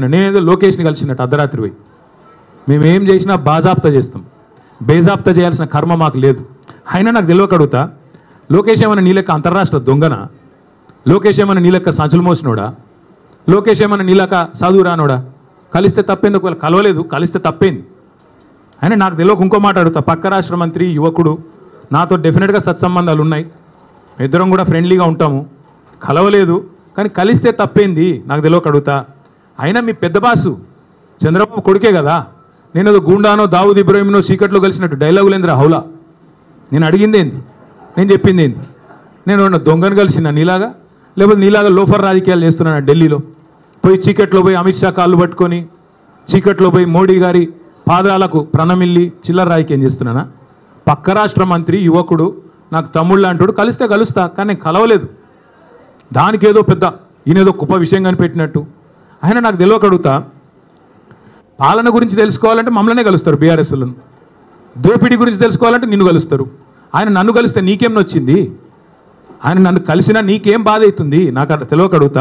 నేనేదో లోకేష్ని కలిసినట్టు అర్ధరాత్రి పోయి మేమేం చేసినా బాజాప్తా చేస్తాం, బేజాప్తా చేయాల్సిన కర్మ మాకు లేదు. అయినా నాకు తెలియక అడుగుతా, లోకేష్ ఏమన్నా నీ లెక్క అంతర్రాష్ట్ర దొంగనా? లోకేష్ ఏమన్నా నీ లెక్క సంచులు మోసినోడా? లోకేష్ ఏమన్నా నీ లెక్క చదువు రానోడా? కలిస్తే తప్పేందుకు? ఒకవేళ కలవలేదు, కలిస్తే తప్పేంది? అయినా నాకు తెలియక ఇంకో మాట అడుగుతా, పక్క రాష్ట్ర మంత్రి యువకుడు, నాతో డెఫినెట్గా సత్సంబంధాలు ఉన్నాయి, ఇద్దరం కూడా ఫ్రెండ్లీగా ఉంటాము, కలవలేదు కానీ కలిస్తే తప్పేంది? నాకు తెలియక అడుగుతా. అయినా మీ పెద్ద బాసు చంద్రబాబు కొడుకే కదా, నేను ఏదో గూండానో దావుద్ ఇబ్రాహింనో సీకట్లో కలిసినట్టు డైలాగులేంద్ర హౌలా. నేను అడిగింది ఏంది, నేను చెప్పింది ఏంది? నేను ఉన్న దొంగను కలిసిన నీలాగా, లేకపోతే నీలాగా లోఫర్ రాజకీయాలు చేస్తున్నాను ఢిల్లీలో పోయి, చీకట్లో పోయి అమిత్ షా కాళ్ళు పట్టుకొని, చీకట్లో పోయి మోడీ గారి పాదాలకు ప్రణమిల్లి చిల్లర రాజకీయం చేస్తున్నానా? పక్క రాష్ట్ర మంత్రి యువకుడు, నాకు తమ్ముళ్ళు అంటాడు, కలిస్తే కలుస్తా, కానీ నేను కలవలేదు. దానికి ఏదో పెద్ద ఈయనేదో గొప్ప విషయం కనిపెట్టినట్టు. ఆయన నాకు తెలియక అడుగుతా, పాలన గురించి తెలుసుకోవాలంటే మమ్మల్నే కలుస్తారు బీఆర్ఎస్లను, దోపిడీ గురించి తెలుసుకోవాలంటే నిన్ను కలుస్తారు. ఆయన నన్ను కలిస్తే నీకేం నొచ్చింది? ఆయన నన్ను కలిసినా నీకేం బాధ అవుతుంది? నాకు తెలియక అడుగుతా.